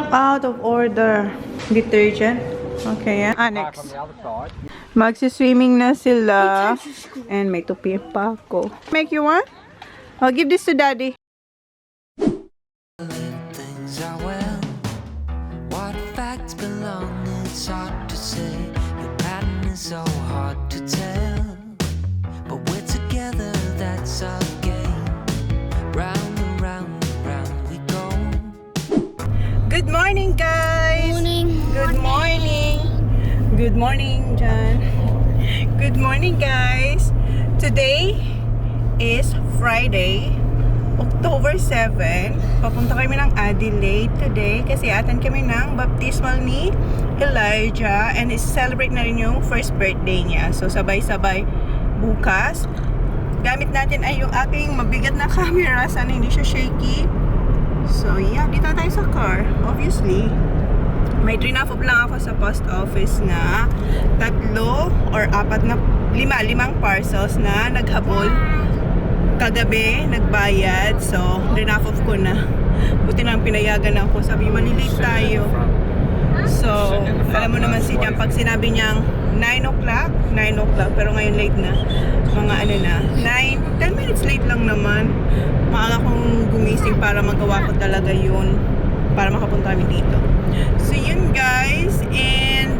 Out of order. Detergent. Okay, yeah. Next. Magsi-swimming na sila. And may tupi pa ako. Make you one? I'll give this to daddy. Things are well. What facts belong, it's hard to say. Your pattern is so hard to tell. But we're together, that's our game. Round and round and round we go. Good morning, guys! Morning. Good morning! Good morning, John. Good morning, guys! Today is Friday, October 7. Papunta kami ng Adelaide today kasi atan kami ng baptismal ni Elijah and celebrate na rin yung first birthday niya. So, sabay-sabay bukas. Gamit natin ay yung aking mabigat na camera. Sana hindi siya shaky. So, yeah. Dito tayo sa car. Obviously. May drop lang ako sa post office na 3 or 4 na 5 parcels na naghabol kagabi, nagbayad. So, drop ko na. Buti lang pinayagan ako. Sabi, malilate tayo. So, alam mo naman si Jan, pag sinabi niyang 9 o'clock, pero ngayon late na. Mga ano na, 10 minutes late lang naman. Maaga kong gumising para magawa ko talaga yun. Para makapunta kami dito. So, yun guys. And,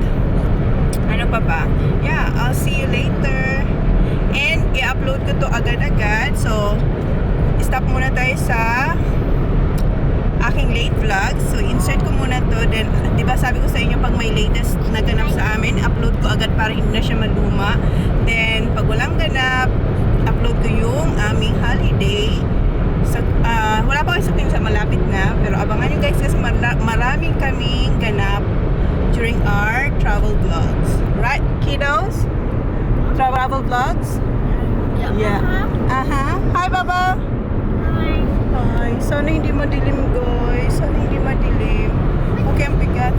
ano pa ba? Yeah, I'll see you later. And, i-upload ko to agad-agad. So, stop muna tayo sa aking late vlog. So, insert ko muna to. Then, di ba sabi ko sa inyo, pag may latest na ganap sa amin, upload ko agad para hindi na siya maluma. Then, pag walang ganap, upload ko yung aming holiday. So, wala pa kayo sa malapit na. Pero abangan nyo guys kasi maraming kaming ganap during our travel vlogs. Right, kiddos? Travel vlogs? Yeah. Hi, Baba! Hi. Sana hindi madilim, guys. Sana hindi madilim. Okay, ang bigat.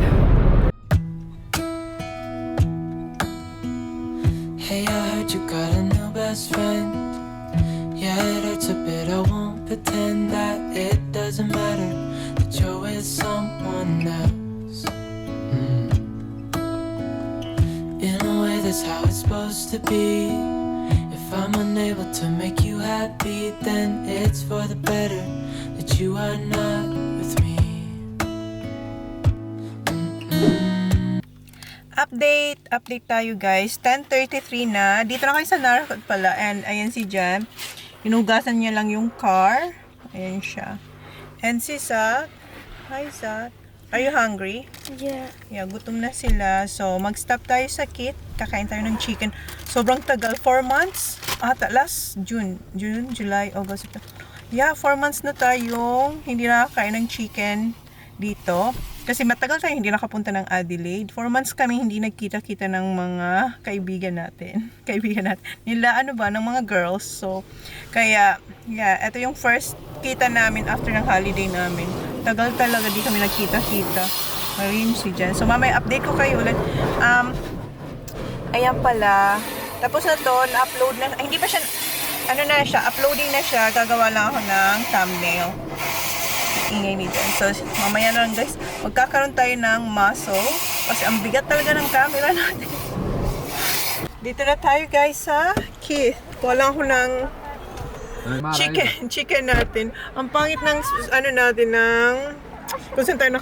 Hey, I heard you got a new best friend. Yeah, it hurts a bit, I won't pretend that it doesn't matter that you're with someone else. In a way, that's how it's supposed to be. If I'm unable to make you happy, then it's for the better that you are not with me. Update tayo guys. 10:33 na. Dito na kayo sa Narcot pala. And ayan si Jan. Inugasan niya lang yung car. Ayan siya. And si Zach. Hi Zach. Are you hungry? Yeah. Yeah, gutom na sila. So, mag-stop tayo sa Kit. Kakain tayo ng chicken. Sobrang tagal. 4 months? Last June, July, August. Yeah, 4 months na tayong hindi nakakain ng chicken dito. Kasi matagal tayo hindi nakapunta ng Adelaide. 4 months kami hindi nagkita-kita ng mga kaibigan natin. Nila ng mga girls. So, kaya, yeah, ito yung first kita namin after ng holiday namin. Tagal talaga di kami nagkita-kita. Ayun si Jen. So, mamaya update ko kayo ulit. Ayan pala. Tapos na to, na-upload na. Ay, hindi pa siya, uploading na siya. Gagawa lang ako ng thumbnail. Ingay ni Jen. So, mamaya na lang guys, magkakaroon tayo ng muscle. Kasi ang bigat talaga ng camera natin. Dito na tayo guys sa Keith. Kuha ko ng chicken natin. Ang pangit ng natin ng kung saan tayo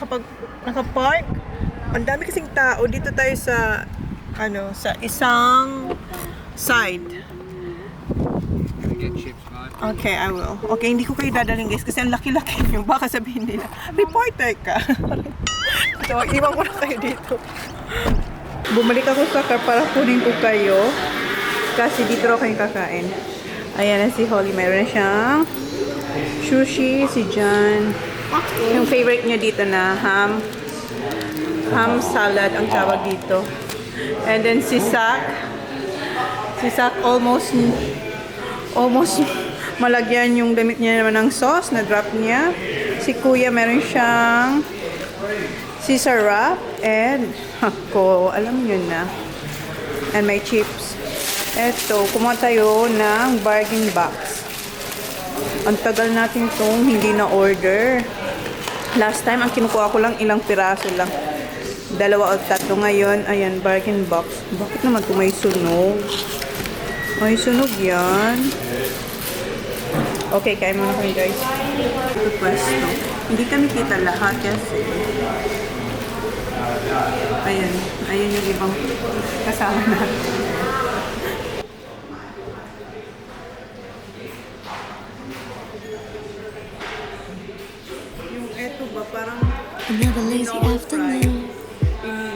nakapark. Ang dami kasing tao. Dito tayo sa sa isang side. Okay, I will. Okay, hindi ko kayo dadalhin guys kasi ang laki-laki nyo. Baka sabihin nila, reporter ka. So, iwan ko na kayo dito. Bumalik ako sa car para kunin ko kayo. Kasi dito raw kayo kakain. Ayan na si Holly. Meron na siyang sushi, si John. Yung favorite niya dito na ham salad ang tawag dito. And then si Zach. Si Zach almost malagyan yung damit niya naman ng sauce na drop niya. Si Kuya meron siyang Caesar wrap and ako, alam niyo na. And may chips. Eto, kumuha tayo ng bargain box. Ang tagal natin itong hindi na order. Last time, ang kinukuha ko lang ilang piraso lang. 2 o 3 ngayon. Ayan, bargain box. Bakit naman ito may sunog? May sunog yan. Okay, kain muna kayo guys. Ito pwesto. Hindi kami kita lahat kasi. Ayan. Ayan yung ibang kasama natin. Yung eto ba parang Another lazy afternoon.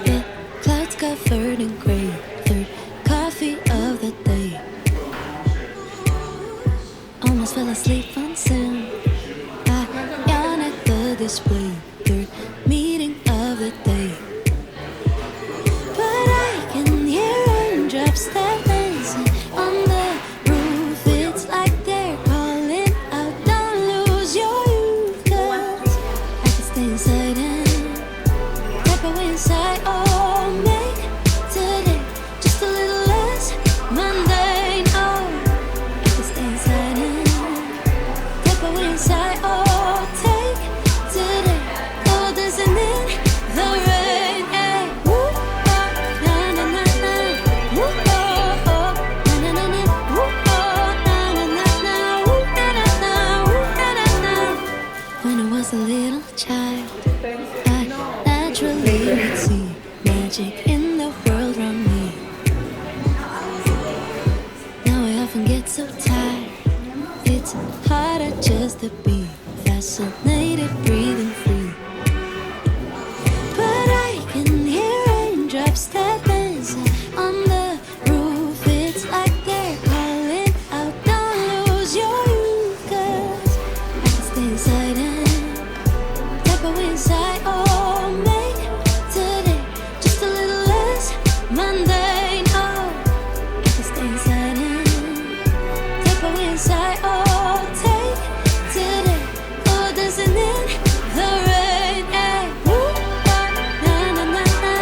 The clouds covered in gray. Third coffee of the day. Almost fell asleep on Zoom. I yawn at the display. Third meeting of the day. But I can hear raindrops that dancing on the roof. It's like they're calling out, don't lose your youth. 'Cause I can stay inside and type away inside. Oh, make today just a little less mundane. Oh, I can stay inside and type away inside. Oh, take today, oh, dancing in the rain. Hey, woo, oh, na na na na, woo, oh, oh, na na na na, woo, oh, na na na na, woo, na na na, woo, na na na. When I was a little child, I naturally would see magic in the world around me. Now I often get so tired. It's harder just to be fascinated, breathing free. But I can hear raindrops that dancing on the roof. It's like they're calling out, don't lose your youth. 'Cause I can stay inside and type away inside. Oh, make today just a little less mundane. Oh, I can stay inside and type away inside. Oh, take today, oh, dancing in the rain. Hey, woo, oh, na na na na,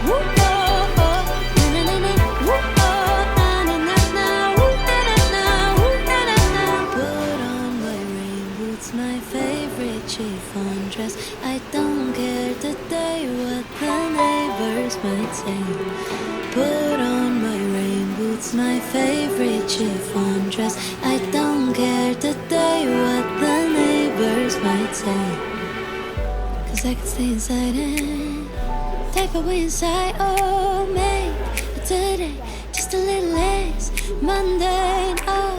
woo, oh, oh, na na na na, woo, oh, na na na na, woo, na na na, woo, na na na. Put on my rain boots, my favorite chiffon dress. I don't care today what the neighbors might say. Put on my rain boots, my favorite chiffon dress. I don't care today what the neighbors might say. 'Cause I can stay inside and type away inside. Oh, make today just a little less mundane. Oh,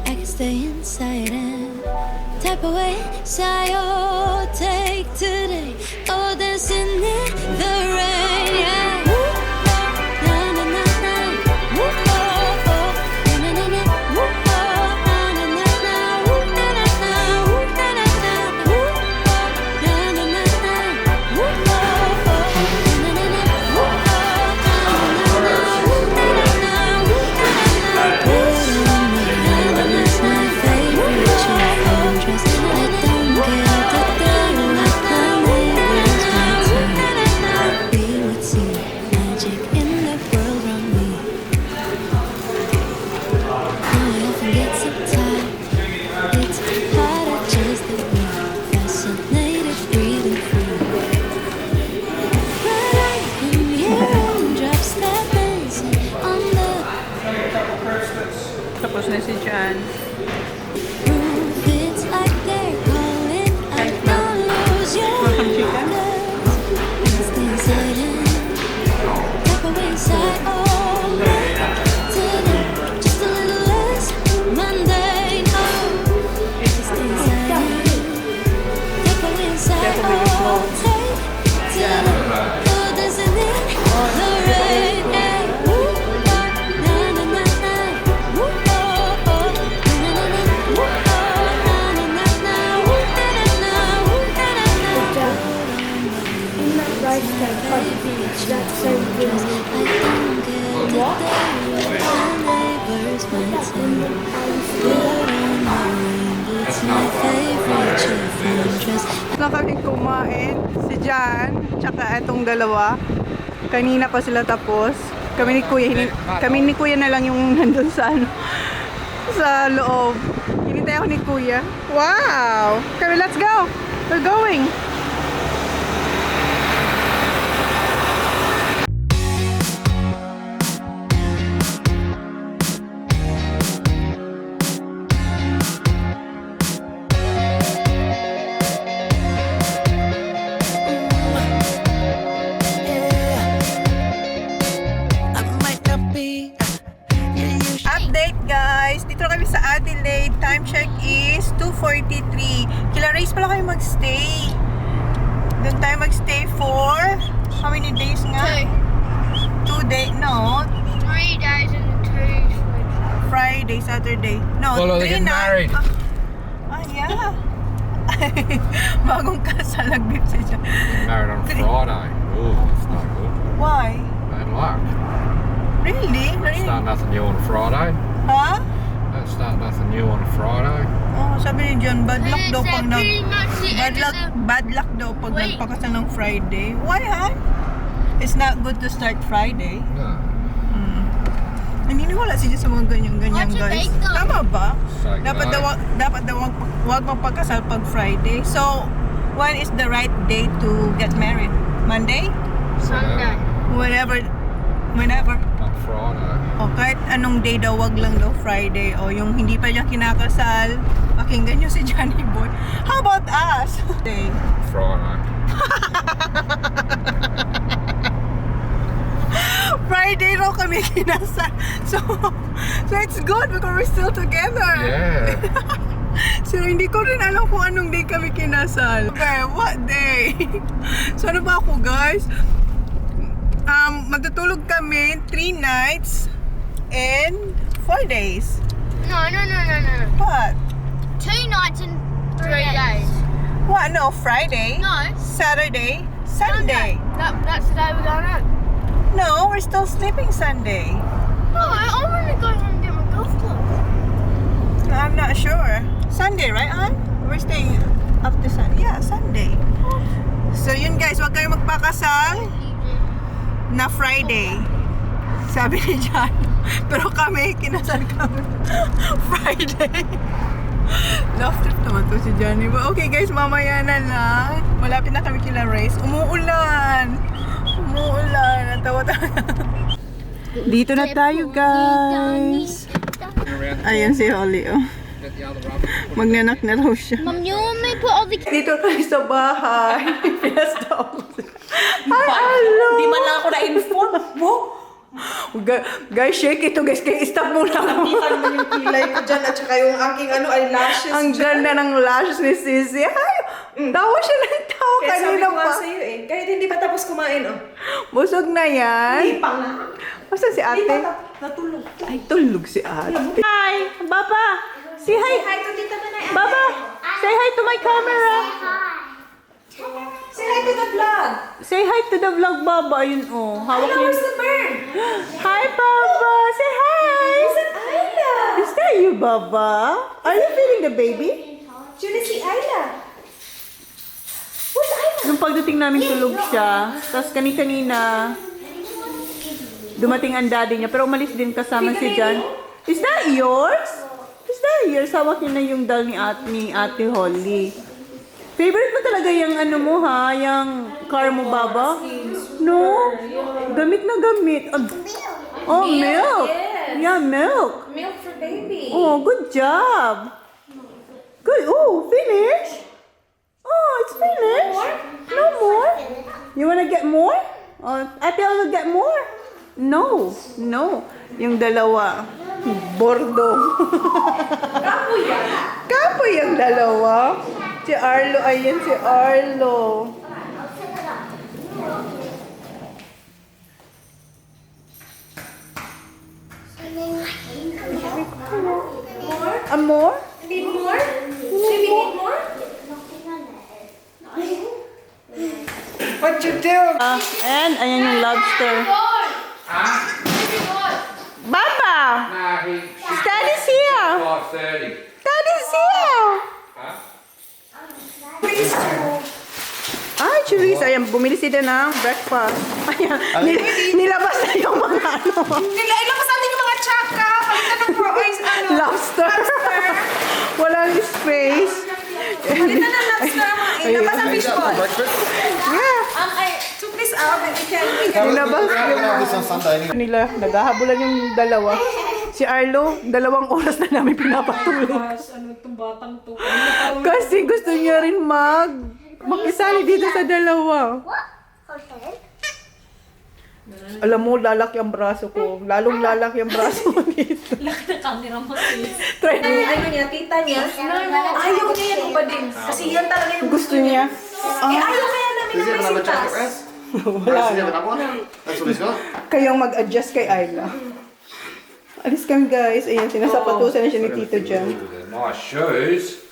I can stay inside and type away inside. Oh, take today, oh, dancing in the rain. Yeah. Woo, oh, na na na na, woo, oh, oh, na na na na, woo, oh, na na na na, woo, na na na, woo, na na na, woo, oh, na na na na, woo, oh, oh, na na na na, woo, oh, na na na na, woo, na na na, woo, na na na. Put on my diamonds, my favorite chiffon dress. I don't care today what the neighbors might say. We would see magic in the world around me. Now I often get so tired. It's harder just to be fascinated, breathing free. But I can hear raindrops that dancing on the tapos na si Jan. roof. It's like they're calling out, don't lose your Welcome, chicken. focus. Stay inside and type away inside. Oh, make today just a little less mundane. Oh, stay inside and type away inside. Oh, take today, oh, dancing in the rain. Hey, woo, oh, na na na na, woo, oh, oh, na na na na, woo, oh, na na na na, woo, na na na, woo, na na na. In that rice cake, that's so good. I don't care today what the neighbors might say. Put on my rain boots, my favorite chiffon dress. Na kami kumain, si Jan, tsaka itong dalawa. Kanina pa sila tapos. Kami ni Kuya na lang yung nandun sa ano, sa loob. Hinintay ako ni Kuya. Wow! Kami, let's go! We're going! magstay. Doon tayo magstay for how many days nga? 2 days, no? 3 days and 2 Friday, Saturday. No, Well, are they 3 getting na. married? Yeah. Bagong kasal nag-beep siya. Married on Friday. Oh, that's not good. Why? Bad luck. Really? Don't start nothing new on a Friday. Ha? Don't start nothing new on a Friday. Oh, sabi ni John, bad luck daw pag nag... pretty much the Bad end luck, of the... bad luck daw pag Wait. nagpakasal ng Friday. Why, ha? It's not good to start Friday. No. Naniniwala siya sa mga ganyan-ganyan, What's your guys. date, though? Tama ba? Say Dapat goodnight. daw wag magpakasal pag Friday. So, when is the right day to get married? Monday? Sunday. Whenever. Not Friday. O kahit anong day daw, wag lang daw Friday. O yung hindi pa niya kinakasal, pakinggan niyo si Johnny Boy. How about us? Day. Friday. Friday raw kami kinasal. So it's good because we're still together. Yeah. So hindi ko rin alam kung anong day kami kinasal. Okay, what day? So ano ba ako, guys? Magtutulog kami 3 nights and 4 days. No. What? 2 nights and 3 days. What? No, Friday, No. Saturday, Sunday. That's the day we're going home. No, we're still sleeping Sunday. No, I want to go home and get my golf clubs. I'm not sure. Sunday, right, Ann? We're staying up to Sunday. Yeah, Sunday. So yun, guys, wag kayong magpakasal na Friday. Sabi ni John. Pero kami, kinasal kami Friday. Love trip naman to si Johnny. But okay, guys, mamaya na lang. Malapit na kami kila Race. Umuulan. Natawa-tawa. Dito na tayo, guys. Ayan si Holly, oh. Magnanak na raw siya. Mom, you want me to put all the... Dito tayo sa bahay. Pinastop. Ay, hello. Di man lang ako na-inform. Guys, shake ito, guys. Kaya stop muna ako. Nakita naman yung kilay ko dyan at saka yung aking eyelashes. Ang ganda ng lashes ni Sissy. Ay, tawa siya ng tawa Kaya sabi kanina ko nga pa. sa'yo eh. Kahit hindi pa tapos kumain oh. Busog na yan. Hindi pa nga. Basta si Hindi ate? pa natulog. Ay, tulog si ate. Hi, Baba. Say hi. Hi to Tita Manay. Baba, say hi to my camera. Say hi to the vlog. Say hi to the vlog, Baba. Ayun, oh. Hawak Ayla, niya. where's the bird? Hi, Baba. Say hi. Is it Ayla? Is that you, Baba? Are you feeding the baby? Julie, si Ayla. Where's Ayla? Nung pagdating namin tulog siya, tapos kanina dumating ang daddy niya, pero umalis din kasama si John. Is that yours? Is that yours? Hawak niya na yung doll ni Ate Holly. Favorite mo talaga yung ano mo ha? Yung car mo, Baba? No? Gamit na gamit. Oh, milk. Yes. Yeah, milk. Milk for baby. Oh, good job. Good. Oh, finish? Oh, it's finished. No more? You wanna get more? Oh, Ate will get more? No. Yung dalawa. Bordo. Kapo yung dalawa. Si Arlo, ayan si Arlo. More? Need more? Baby, need more? What you do? And ayan yung lobster. Baba! Nah, Daddy's here! 5:30. Daddy's here! Ay, churros. Ayan, bumili sila ng breakfast. Ayan, nilabas na yung mga ano. Ilabas natin yung mga tsaka. Palitan ng Lobster. Walang space. Palitan ng lobster. Ilabas ang fish ball. Yeah. I took this out and we can... Nilabas We're yung gonna have this on Sunday anyway. nila. Naghahabulan yung dalawa. Si Arlo, 2 oras na namin pinapatulog. Ano itong batang to? Kasi gusto niya rin makisali dito sa dalawa. Alam mo, lalaki ang braso ko. Lalong lalaki ang braso ko dito. Laki na camera mo, sis. Try Ano niya, tita niya? Ayaw niya yan iba din. Kasi yan talaga yung Gusto niya. ayaw kaya namin Does he na have may another jacket sintas. rest? Wala Does he na. have another one? That's what he's got. Kayong mag-adjust kay Ayla. Alis kami guys. Ayan, sinasapatusan na siya ni Tito Jan. They're nice shoes.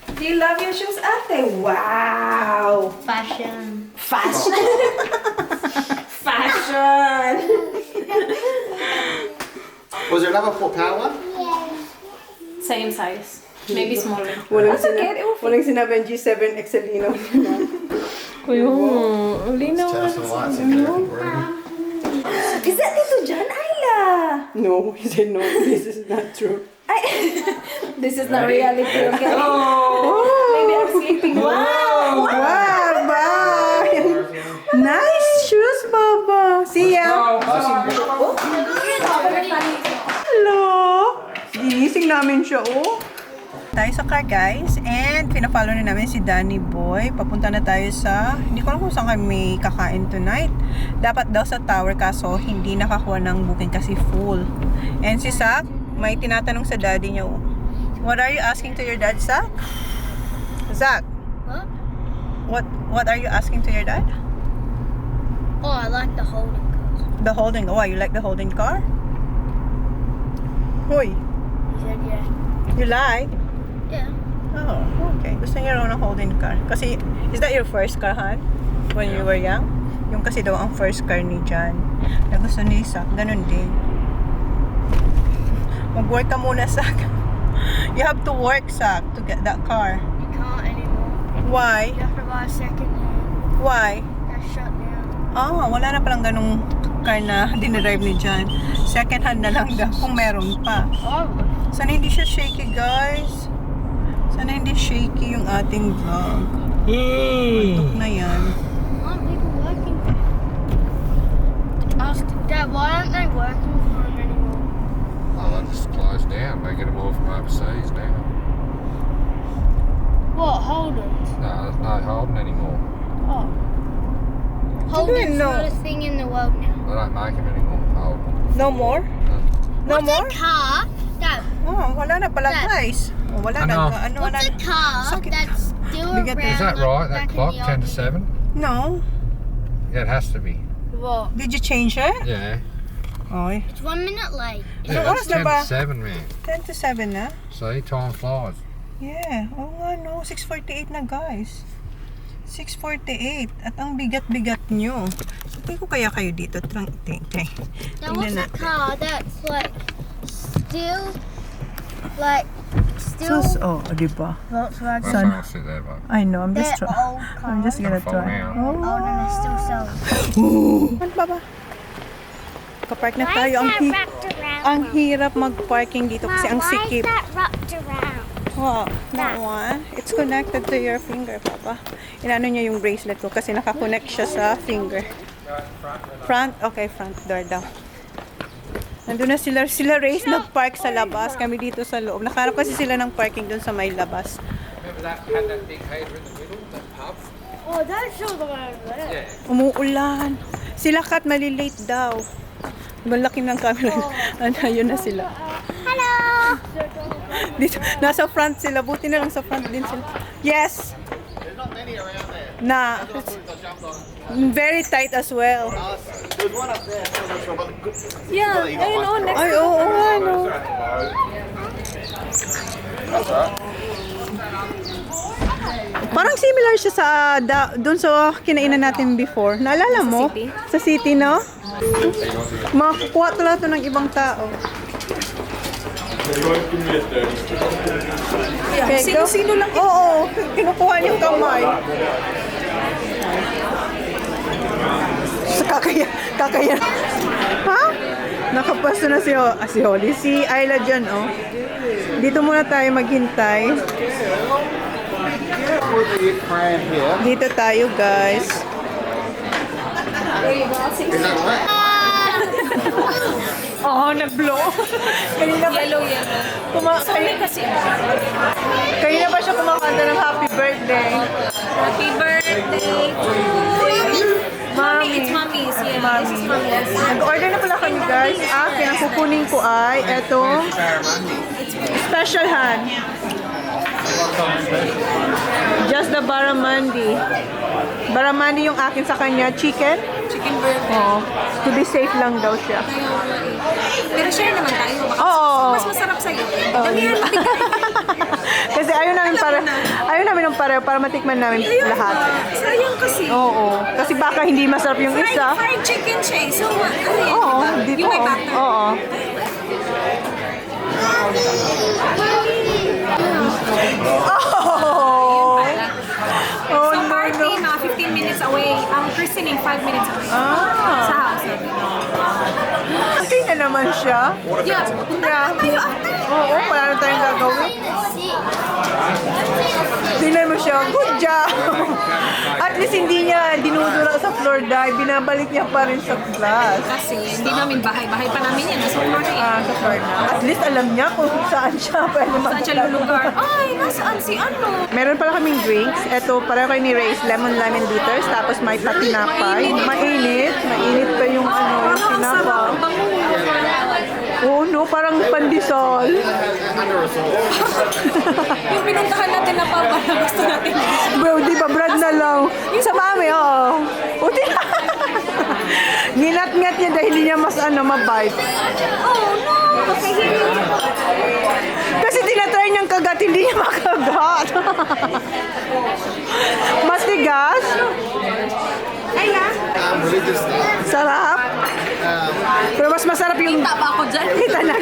Do you love your shoes, ate? Wow! Fashion. Fashion! Fashion! Was there another power one? Same size. Maybe smaller. Walang, That's okay, it will fit. walang sinabing G7 Excelino. Turn off some lights and get everything ready. Is that Tito Jan, Ayla? No, he said no, this is not true. This is not reality, okay? Maybe I'm sleeping. Wow! Wow, bye! Nice shoes, Baba! See ya! Hello! Ginising namin siya, oh. Tayo sa car, guys. And pinapollow na namin si Danny Boy. Papunta na tayo sa... Hindi ko alam kung saan kami kakain tonight. Dapat daw sa tower, kaso hindi nakakuha ng booking kasi full. And si Zach, may tinatanong sa daddy niya, oh. What are you asking to your dad, Zach? Zach? What are you asking to your dad? Oh, I like the holding cars. The holding. Oh, you like the holding car? Hoy, He said yeah. you like? Yeah. Oh, okay. Gusto niya raw ng holding car. Kasi, is that your first car, Han? When you were young? Yung kasi daw ang first car ni John. Na gusto ni Zach. Ganun din. Mag-work ka muna, Zach. You have to work, Zach, to get that car. You can't anymore. Why? You have to buy a second hand. Why? That's shut down. Wala na palang ganung car na dinadrive ni John. Second hand na lang daw, kung meron pa. Oh. Sana hindi siya shaky, guys. Sana hindi shaky yung ating vlog. Antok na yan. Aren't people working? Ask Dad, why aren't they working for him anymore? Oh, they just closed down. They get them all from overseas now. What, Holden's? No, there's no Holden anymore. Oh. Holden's know. not a thing in the world now. They don't make them anymore. Holden. No more? No more? What's a car? Dad, Wala na pala, Dad. guys. Wala Ano? na. what's a car Sakit. that's still Bigat. around? Is that like right? back That in clock, the 10 to old 7? No. Yeah, it has to be. days? What? Did you change it? Yeah. Oy. It's 1 minute late. Yeah, oras that's na 10 ba? to 7, man. 10 to 7 na? See, time flies. Yeah. Oo nga, no. 6:48 na, guys. 6:48. At ang bigat-bigat nyo. Sabi ko kaya kayo dito. Now Tingnan what's a natin. car that's like still di ba? Volkswagen? That's Son. how I sit there, but I know, I'm just They're trying. old I'm just gonna Fall try. down. Oh. old and they're still selling. Ano ba ba? Kapark na tayo. Ang hirap mag-parking dito kasi ang sikip. wrapped around? Wow, that one. It's connected to your finger, Papa. Inano niya yung bracelet ko kasi nakakonect siya sa finger. Front? Okay, front door daw. Nandun na sila Race nag-park sa labas. Kami dito sa loob. Nakaharap kasi sila ng parking dun sa may labas. remember that had that big heater in the middle, that pub? Oh, that's still the one over there. Yeah. Umuulan. Sila Kat malilate daw. Malaki ng camera. Yun na sila. Hello! Dito, nasa front sila. Buti na lang sa front din sila. Yes! There's not many around there. Na. I jumped on. Very tight as well. There's one up there. I'm not sure about the good. Yeah, ayun o, next. Ay, oo nga, no. That's right. Parang similar siya sa doon sa kinainan natin before. Naalala mo? Sa city, no? Makakuha talaga ito ng ibang tao. Okay, Sino-sino lang yun? Oo, kinukuha niyang kamay. Kakaya. Ha? Nakapasto na si Holly. Si Ayla dyan, oh. Dito muna tayo maghintay. With the pram here. Dito tayo, guys. Is that right? Oo, nag-blow. Kanina ba? Yellow. Kanina ba siya kumakanta ng happy birthday? Happy birthday to you. Mommy. It's mommy's, yeah. Mami. Nag-order na pala kami guys. Akin, ang kukunin ko ay etong special hand. Just the barramundi. Barramundi yung akin sa kanya. Chicken? Chicken burger. Oo. To be safe lang daw siya. Pero share naman tayo. Baka Oo. mas masarap sa'yo. Damihan natin. Kasi ayaw namin ng pareho para matikman namin lahat. Sayang kasi. Oo. Kasi baka hindi masarap yung isa. Fried chicken siya. So, ano yan? Oo. Dito. Yung may butter. Oo. Oh! Oh, So, no, party, no. mga 15 minutes away. Ang christening, 5 minutes away. Sa Ah. house. Okay na naman siya. Yeah. Yeah. Oo, wala na tayong gagawin. Tingnan mo siya. Good job! At least hindi niya dinudura sa floor dahil binabalik niya pa rin sa glass. Kasi hindi namin bahay. Bahay pa namin yan. Nasa floor na yan. Ah, sa floor na. At least alam niya kung saan siya pwede Saan siya lulugar? Ay, nasaan si ano? Meron pala kaming drinks. Ito, pareho kayo ni Ray's lemon bitters. Tapos may patinapay. Mainit. Mainit pa yung ano, yung tinapa. Oh no, parang pandesal. Yung pinuntahan natin na pa, gusto natin. Bro, di ba brad na lang? Sa mami, oo. Uti na. Nginat-ngat niya dahil hindi niya mas mabite. Oh no, makahilig. Kasi tinatry niyang kagat, hindi niya makagat. Matigas. Ay na. Sarap. Pero mas masarap yung... Kita ba ako dyan? Kita na.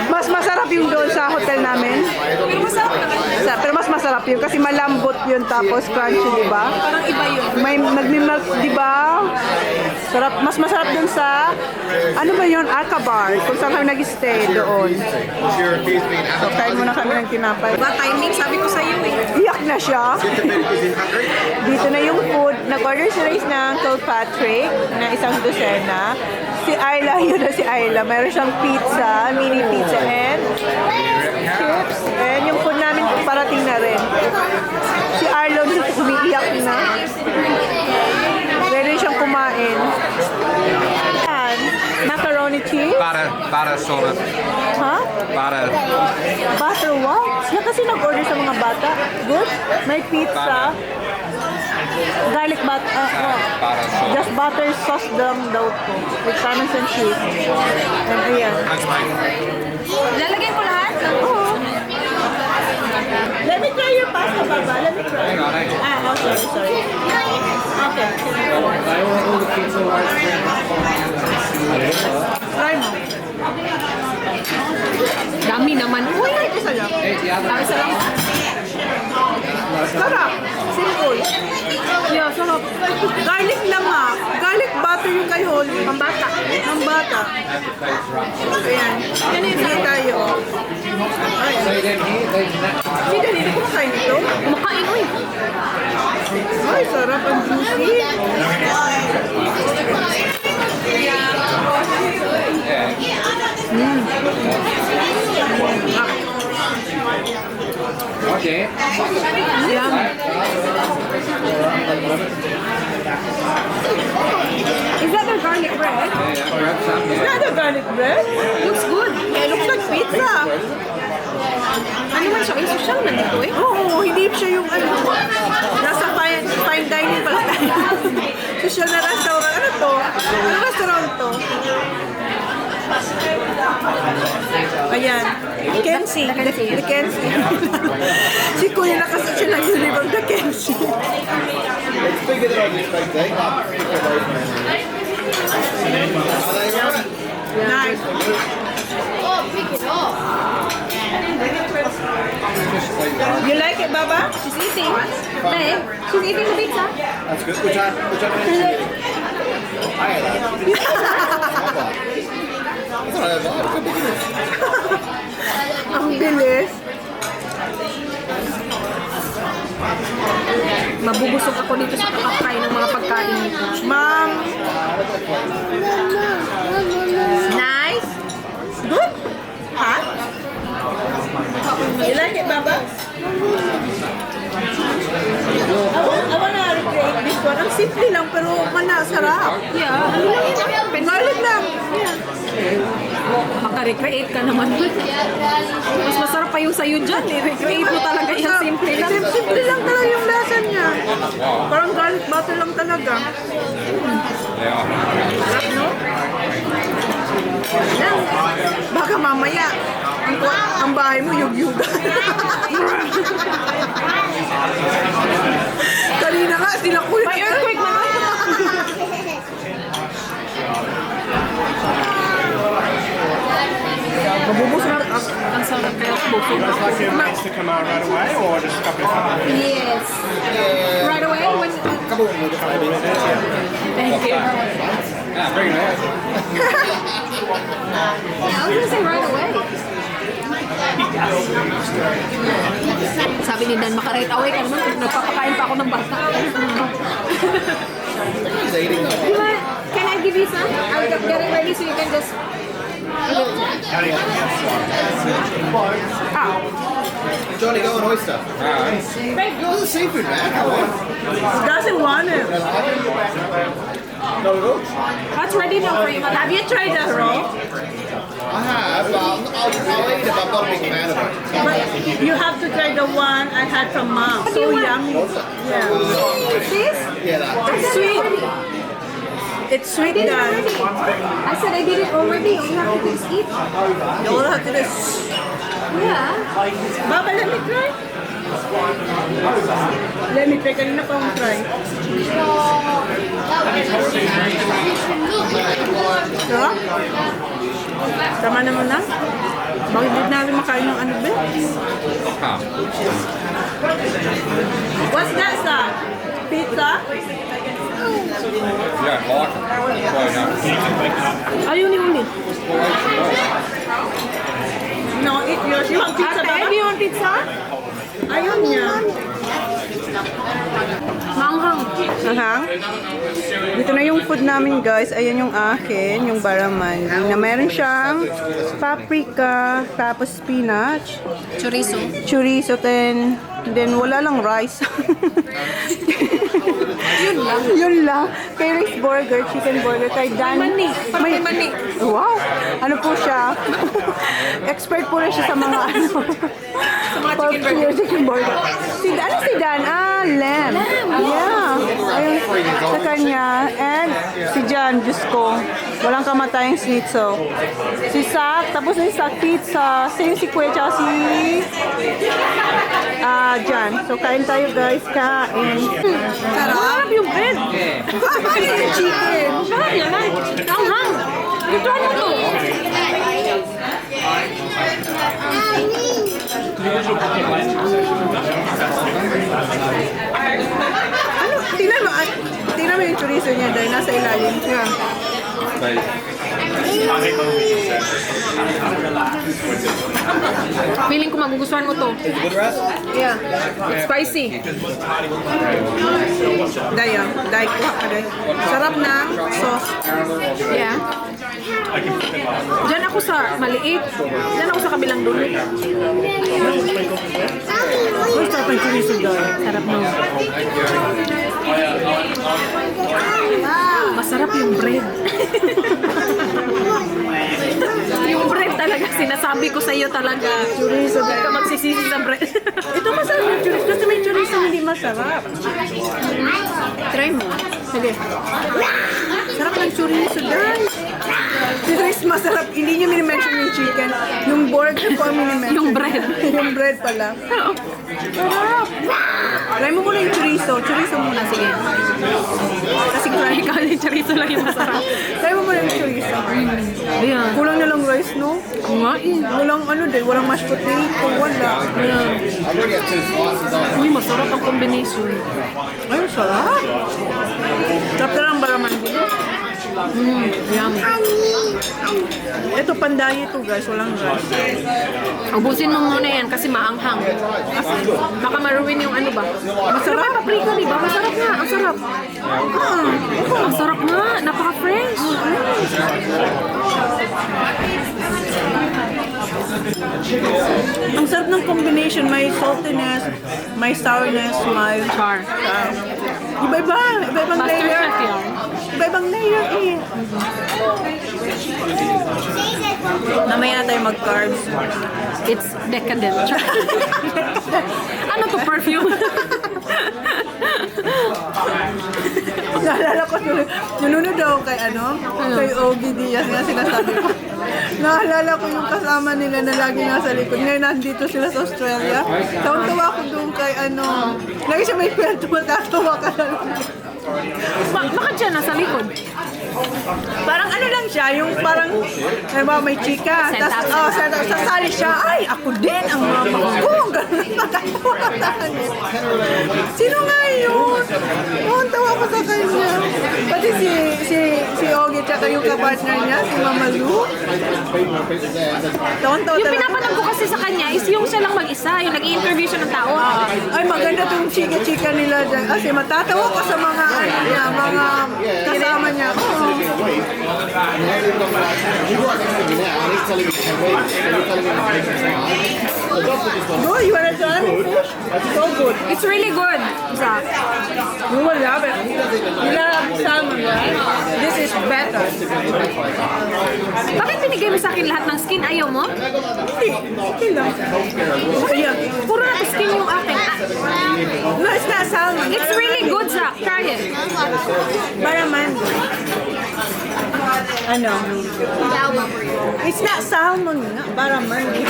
Mas masarap yung doon sa hotel namin. Pero masarap naman. Pero mas masarap yun kasi malambot yun tapos crunchy, di ba? Parang iba yun. May nagmimilk, di ba? Sarap, mas masarap dun sa ano ba yun? Alcabar. Kung saan kami nag-stay doon. So, kain muna kami ng tinapay. Ba timing, sabi ko sa'yo eh. Iyak na siya. Dito na yung food. Nag-order si Ray's ng Cold Patrick na isang dosena. Si Ayla, yun na si Ayla. Meron siyang pizza, mini pizza and chips. And yung food namin parating na rin. Si Arlon umiiyak na. Pwede siyang kumain. Yan. Macaroni cheese. Butter sort of. Ha? Butter. Butter what? Siya kasi nag-order sa mga bata. Good? May pizza. Garlic butter. Butter sort of. Just butter sauce lang daw to. With parmesan cheese. And ayan. Thanks, mate. Lalagyan ko lahat? Oo. Let me try your pasta, Baba. Let me try. Hang on, hang on. Ah, oh, sorry. Okay. Try mo. Dami naman. Uy! Isa lang. Dami sa lang. Sarap. Simple. Yeah, sarap. Garlic lang ah. Garlic butter yung kay Holly. Pambata. Pambata. Ayan. Hindi tayo. Ayan. Hindi dali ko kain ito. Kumakain, uy. Ay, sarap. Ang juicy. Okay. Yum. Is that the garlic bread? Yeah, grab some. Is that the garlic bread? Looks good. Yeah, it looks like pizza. Ano man siya? Ay, social man dito eh. Oo, hindi siya yung nasa fine dining pala tayo. Social na restaurant. Ano to? Ano restaurant to? Ayan. Kenzie. The Kenzie. Si Kuya nakasat siya ng uniform. The Kenzie. Nice. You like it, Baba? She's eating. Babe, she's eating the pizza. That's good. Which one is it? I had that. It's not that bad. How big it is? Ang bilis. Mabubusog ako dito sa kakakain ng mga pagkain nito. Ma'am. Nice. Good. Hot. You like it, Baba? I wanna recreate this one. Ang simple lang pero sarap. Yeah, ano lang yun? Garlic lang. Maka-recreate ka naman. Mas masarap pa yung sayo dyan eh. Recreate mo talaga yung simple lang. Simple lang talaga yung lasa niya. Parang garlic butter lang talaga. Sarap, no? Yan. Baka mamaya, ang bahay mo yugyugan. Kanina nga, sila kulit. May earthquake na. Mabubusog na. Ang sarap kaya busog. Would you like your mates to come out right away or just a couple of times? Yes. Right away? When, Couple more different ideas. thank you. Yeah, very nice. Yeah, I was gonna say right away. Sabi ni Dan, maka-right away ka naman. Nagpapakain pa ako ng bata. He's eating. You want, can I give you some? I'll get it ready so you can just... Johnny, go on oyster. You're the seafood man. Come on. Doesn't want it. Not at all. That's ready now for you, madam. Have you tried the raw? I have, but I'll eat it, but I'm not a big fan of it. But you have to try the one I had from mom. So yummy. Yeah. This? Yeah, that. It's sweet. It's sweet, guys. I said I did it already. All you have to do is eat. You all have to do is... Yeah. Baba, let me try. Let me try. Kanina pa akong try. Sarap? Tama naman na? Bakit di namin makain ng ano ba? What's that, sa? Pizza? Yeah, I like it. Well, no. Ayun yung ulit. No, eat yours. You want pizza, Ate, Baba? do you want pizza? Ayun niya. Manghang. Aha. Dito na yung food namin, guys. Ayan yung akin, yung barramundi. Na meron siyang paprika, tapos spinach, Chorizo. chorizo, then wala lang rice. Yun lang. Yun lang. Kay Rice Burger, chicken burger. Kay Dan. Mani. May mani. Wow! Ano po siya? Expert po na siya sa mga ano. Sa mga chicken burger. Ano si Dan? Lamb. Yeah. Ayun, sa kanya. And si John, Diyos ko. Walang kamatayang sweet. So, si Sak, tapos si Sak pizza. Si Kuya, tsaka si John. So, kain tayo, guys. Kain. Sarap yung bread. Bakit yung chicken? Sarap naman. Manghang. Ituan mo to. Ano? Tingnan mo yung chorizo niya dahil nasa ilalim. Yeah. Feeling ko magugustuhan mo to. Yeah. It's spicy. Daya. Kuha ka dahil. Sarap ng sauce. Yeah. Diyan ako sa maliit. Diyan ako sa kabilang dulo. Ang sarap ng chorizo dahil. Sarap no. Masarap yung bread. Yung bread talaga, sinasabi ko sa iyo talaga. Chorizo Hindi ka magsisisi sa bread. Ito masarap yung chorizo. Kasi may chorizo hindi masarap. Try mo. Sige. Sarap ng chorizo dahil. Dito is masarap. Hindi niya minimension yung chicken. Yung burger ko ang minimension. Yung bread. Yung bread pala. Sarap. Try mo muna yung chorizo. Chorizo muna. Sige. Kasi try Ikaw yung chorizo lang yung masarap. Try mo muna yung chorizo. Ayan. Kulang na lang rice, no? Nga eh. Walang ano din. Walang mashed potato. Wala. Ayan. I've already got 2 slices on. Uy, masarap ang combination. Ayun, sarap. Sarap na lang barramundi. Yummy. Ito, pandayi to guys. Walang rice. Ubusin mo muna yan kasi maanghang. Baka maruin yung ano ba? Masarap. Paprika, di ba? Masarap nga. Ang sarap. Ang sarap nga. Napaka-fresh. Ang sarap ng combination. May saltiness, may sourness, may Char. iba-iba. Iba-ibang Master layer. chef yan. Iba-ibang layer eh. Namaya na tayo mag-carbs. It's decadent. Char. Ano to, perfume? Naalala ko, nununod ako kay kay Ogie Diaz na sinasabi ko. Naalala ko yung kasama nila na lagi nasa likod. Ngayon nandito sila sa Australia. Taon-tawa ko doon kay lagi siya may kwento, matatawa ka na lang. Bakit siya nasa likod? Parang lang siya, yung parang, may chika. Tapos, sasali siya, ay, ako din ang mama ko. Ganun, matatawa. Sino nga yun? Tawa ko sa kanya. Pati si Ogie, tsaka yung kapartner niya, si Mama Lu. Taon-tawa Yung talaga. pinapanood ko kasi sa kanya is yung siya lang mag-isa, yung nag-i-interview siya ng tao. Ay, maganda itong chika-chika nila dyan. Kasi matatawa ka sa mga, mga kasama niya. Oo. Oh, you wanna try fish? So good. It's really good. Zach. You will love it. You love salmon, right? This is better. Bakit binigay mo sa akin lahat ng skin? Ayaw mo? Okay lang. Ayan. Puro na skin yung akin. No, it's not salmon. It's really good, Zach. Try it. Barramundi. Ano? It's not salmon. Barramundi.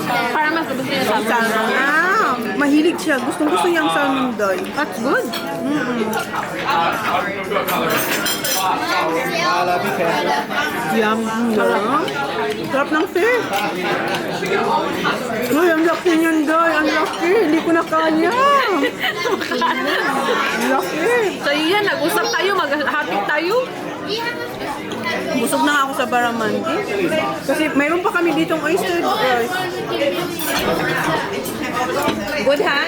Para mas gusto niya sa Salmon. Mahilig siya. Gustong-gusto niyang salmon doy. That's good. Yum. Sarap ng fish. Uy, ang laki niyan doy. Ang laki. Hindi ko na kaya. Ang laki. So yan, nag-usap tayo, mag-happy tayo. Busog na ako sa Barramundi. Kasi mayroon pa kami ditong oyster. Good, ha?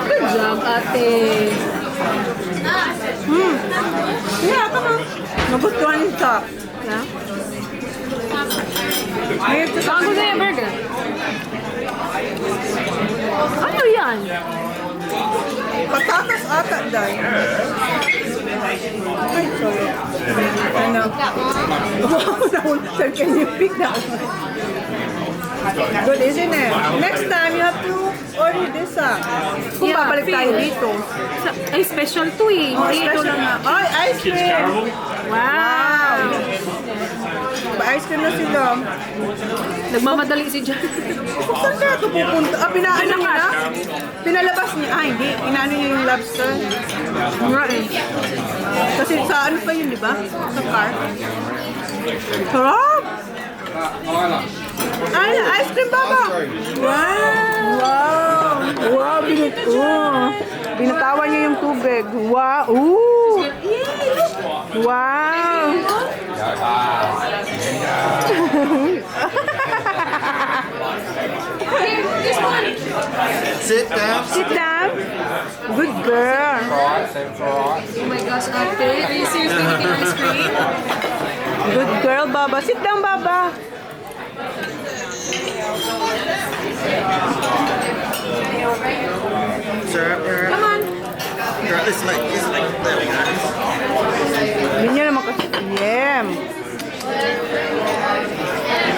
Good job, ate. Yeah, come on. Nagustuhan siya. Yeah? Mayroon siya sa Saan gusto niya burger? Ano yan? patatas ata dahil. Ay, sorry. Ano? Wow, can you pick that one? Good, isn't it? Next time, you have to order this Kung Yeah, babalik tayo fish. dito. Ay, special to eh. Oh, Hindi ito special lang. na. Ay, ice cream! Wow! Ice cream na sila. Nagmamadali si Jan. Saan kaya ito pupunta? Pinaano niya na? Pinalabas niya. Hindi. Inaano niya yung lobster. Right. Kasi sa ano pa yun, di ba? Sa car. Sarap! Ay, ice cream, Baba! Wow! Wow! Wow, binatawan niya yung tubig. Wow! Ooh! Wow! Sit down. Sit down. Good girl. Oh my gosh, ate. Are you seriously eating ice cream? Good girl, Baba. Sit down, Baba. Sir, Come on. this leg. There we go. Hindi niya naman kasi. Yem.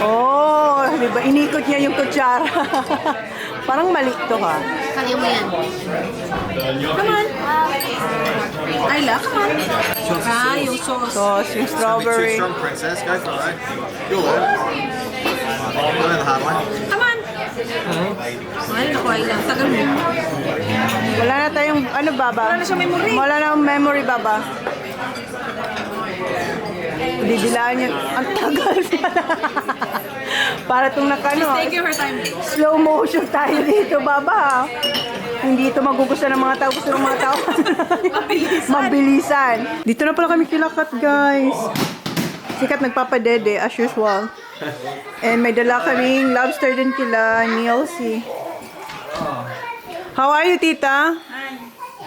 Oh, di ba? Inikot niya yung kutsara. Parang mali to ha. Kaya mo yan. Come on. Ayla, come on. Yung sauce. Sauce, yung Too strawberry. strong, princess. Go for it. You'll learn. You'll learn the hard way. Come on. Ay, naku, Ayla. Tagal mo. Wala na tayong, ano, Baba? Wala na siyang memory. Wala na akong memory, Baba. Didilaan niya. Ang tagal. Para itong nakano. Take your time. Slow motion tayo dito, Baba. Hindi ito magugustuhan ng mga tao. Gusto ng mga tao. Mabilisan. Dito na pala kami kilakat, guys. Sikat nagpapadede, as usual. And may dala kaming lobster din kila, Nielsi. How are you, tita?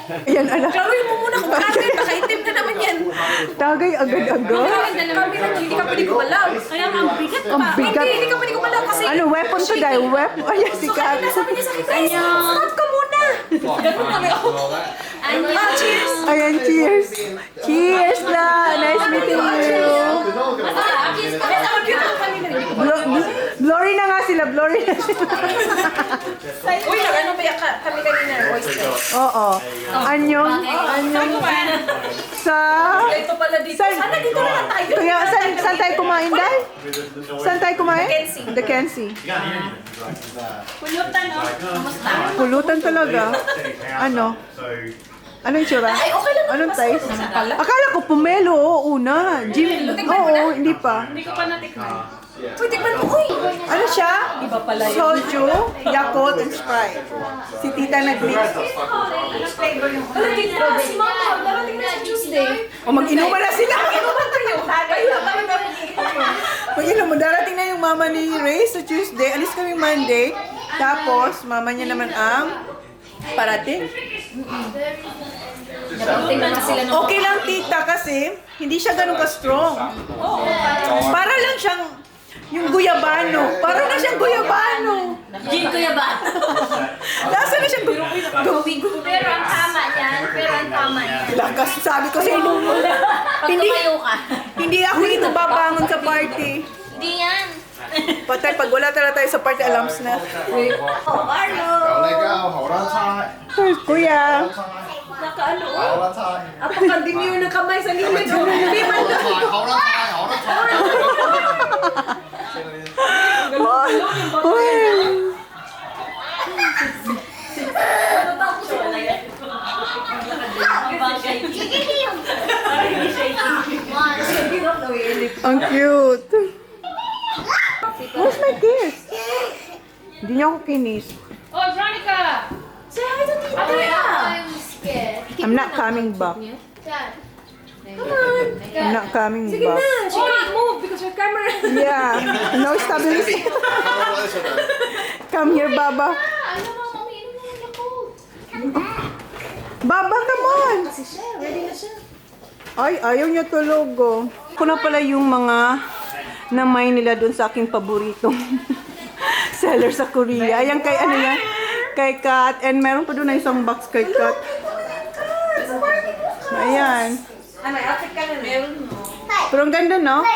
Ayan, anak. Gawin mo muna kung bakit. Nakaitim na naman yan. Tagay agad-agad. Kami lang, hindi ka pwede gumalaw. Kaya ang bigat pa. Ang bigat. Hindi ka pwede gumalaw kasi... Ano, weapon to die? Weapon? Ayan, si Kat. Sabi niya sa akin, guys, stop ka muna. Ganun kami ako. Cheers. Ayan, cheers. Cheers na. Nice meeting you. Glory na nga sila. Glory na sila. Uy, ano ba yan kami kanina? Oyster. Oo. Anyong sa... Ito pala dito. Sana dito na lang tayo. Kaya, saan tayo kumain, Day? Saan tayo kumain? The Kenzie. Pulutan, no? Kamusta? Pulutan talaga. Ano? Anong itsura? Anong taste? Akala ko pomelo, oo, una. Jim, oo, hindi pa. Hindi ko pa natikman. Uy, tikman mo. Uy! Ano siya? Iba pala yun. Soju, Yakult, and Sprite. Si Tita nag-mix. Darating na si Mama. Darating na sa Tuesday. O mag-inuman na sila. Inuman kayo. Kayo lang kami Mag-inom mo, darating na yung mama ni Ray sa Tuesday. Alis kami Monday. Tapos, mama niya naman ang parating. Tingnan na sila ng... Okay lang, Tita, kasi hindi siya ganun ka-strong. Para lang siyang yung guyabano. Para lang siyang guyabano. Gin ko ba? Lasa na siyang Guwigo. Pero ang tama yan. Lakas, sabi ko sa inyo. Pag Hindi, tumayo ka. hindi ako dito babangon sa party. Hindi yan. Patay, pag wala talaga tayo sa party, alams na. Don't let go. Hold on tight. Kuya. Nakaano? Hold on tight. Apakanding yun ng kamay sa limit. Hindi man Hold on tight. Hold on tight. Hold on tight. Ang cute. Where's my kiss? Hindi niya ako kinis. Oh, Veronica! Say hi to Tita. I'm scared. I'm not coming back. Dad. I'm not coming Sige back. na. She can't move because your camera. Yeah. No stability. Come here, Baba. I know, Mommy. Inom na yung Yakult. Baba, come on. Kasi siya. Ready na siya. Ay, ayaw niya tulog. Oh. Ako na pala yung mga namay nila doon sa aking paboritong seller sa Korea. Ayan kay ano yan? Kay Kat. And meron pa doon na isang box kay Kat. Ayan. Ano, outfit ka na meron mo. Pero ang ganda, no? Ang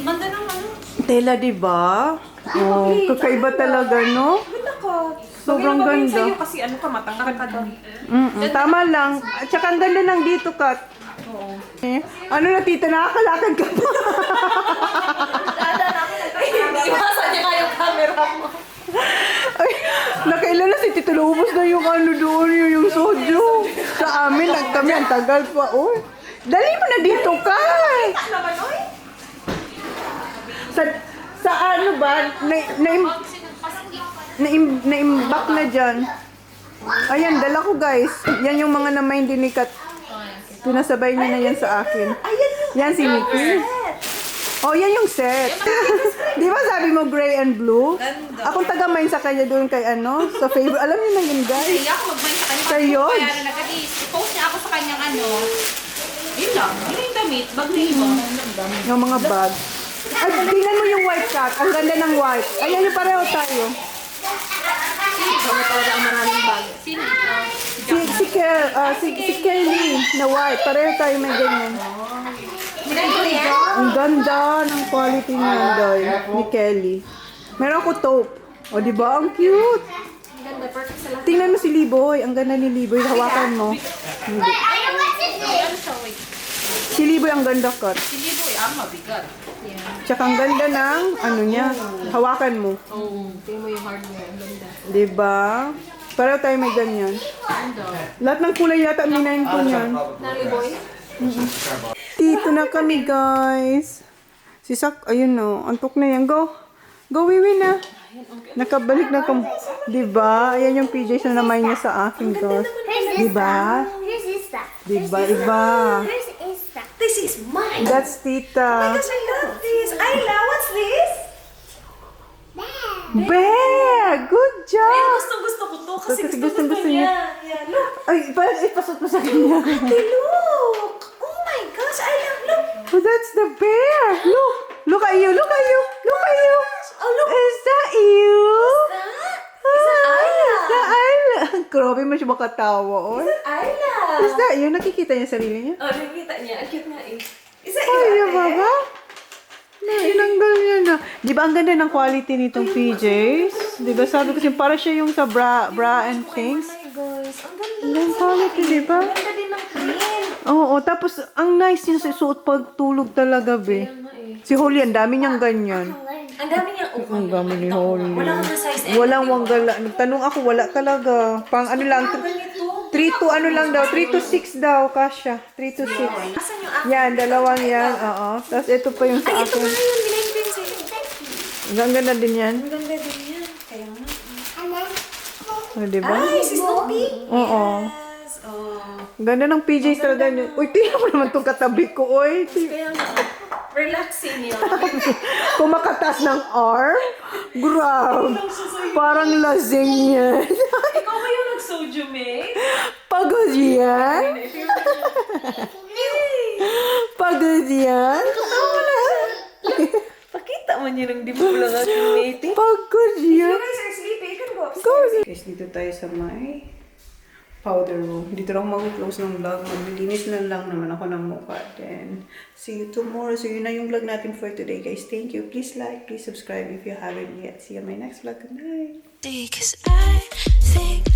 ganda ng ano. Tela, diba? Oh, kakaiba talaga, no? Ganda ka. Sobrang Bagay na bagay ganda. sa'yo kasi ano ka, matangkad ka doon. Tama lang. At saka ang ganda ng dito, Kat. Oo. Eh, ano na, tita? Nakakalakad ka pa. Iwasan niya nga yung camera mo. Ay, nakailan na si Tito Lubos na yung ano doon, yung soju. Sa amin, kami ang tagal pa. Oh, dali mo na dito, Kat. Naman, oy. Sa ano ba, naimbak na dyan. Ayan, dala ko guys. Yan yung mga namay din ni Kat. Pinasabay niya na yan sa akin. Yan si Mickey. Oh, yan yung set. Di ba sabi mo gray and blue? Akong taga-mine sa kanya doon kay ano, sa favorite. Alam niyo na yun guys. Kaya ako mag-mind sa kanya. Kayo? Kaya na nag-post niya ako sa kanyang ano. Yun lang. Yun yung damit. Bag na iba. Yung mga bag. Ay, tingnan mo yung white cat. Ang ganda ng white. Ayan yung pareho tayo. Kami talaga ang maraming bag. Sino? Si Kelly na white. Pareho tayo may ganyan. Ang ganda ng quality niya, Doy, ni Kelly. Meron ako taupe. O, di ba? Ang cute. Ganda, perfect sa lahat. Tingnan mo si Liboy. Ang ganda ni Liboy. Hawakan mo. Hindi. Si Liboy ang ganda, Kat. Si Liboy, ang mabigat. Tsaka ang ganda ng, ano niya, hawakan mo. Tingnan mo yung hardware. Ang ganda. Di ba? Pareho tayo may ganyan. Lahat ng kulay yata minayin ko niyan. Nali boy? Dito na kami, guys. Si Sak, ayun no. Antok na yan. Go. Go, Wiwi na. Nakabalik na kami. Diba? Ayan yung PJs na namay niya sa akin, guys. Diba? Here's Ista. Diba, iba. Here's Ista. This is mine. That's Tita. Gosh, I love this. Ayla, what's this? Bear! Good Ay, job! gusto ko ko to kasi Gusto niya. Yeah, look. Ay, ipasot mo sa kanya. Ate, look. Oh my gosh, I love, look. Oh, that's the bear. Look. Look at you. Look at you. Look at you. Oh, look. Is that you? That? Is that Ayla? Is that Ayla? Grabe mo siya makatawa, oy. Ayla. Is that you? Nakikita niya sarili niya? Oh, nakikita niya. Ang cute nga eh. Is that Ay, you, yung ate? baba. Inanggal niya na. Di ba ang ganda ng quality nitong PJs? Di ba sabi ko siya, para siya yung sa bra and things. Oh my gosh. Ang ganda. Ang quality, di ba? Ang ganda din ng print. Oo, tapos ang nice niya sa suot pag tulog talaga, be. Si Holly, ang dami niyang ganyan. Ang dami niyang Ang dami ni Holly. Wala kang size M. Walang wanggala. Nagtanong ako, wala talaga. Pang ano lang, 3 to ano lang daw, 3 to 6 daw, kasya. 3 to 6. Asan yung akin? Yan, dalawang yan, oo. Tapos ito pa yung sa Ay, ito akin. nga yun. Binay ko yun sa'yo. Ang ganda din yan. Ang ganda din yan. Kaya nga. O, diba? Ay, si Snoopy. Oo. Yes. Oh. Ganda ng PJs talaga nyo. Uy, tingnan mo naman itong katabi ko, oy. Kaya nga. Relaxing yun. Kung makatas ng arm, grab. Parang lasing yan. Ikaw ba yung nag-soju, May? Pagod yan. Pagod yan. Pakita mo niya ng dibulang aking mate. Pagod yan. guys are sleepy, you can go upstairs. Guys, dito tayo sa may powder room. Dito lang mag-close ng vlog. Maglilinis na lang naman ako ng mukha. Then, see you tomorrow. So, yun na yung vlog natin for today, guys. Thank you. Please like, please subscribe if you haven't yet. See you on my next vlog. Good night. Because I think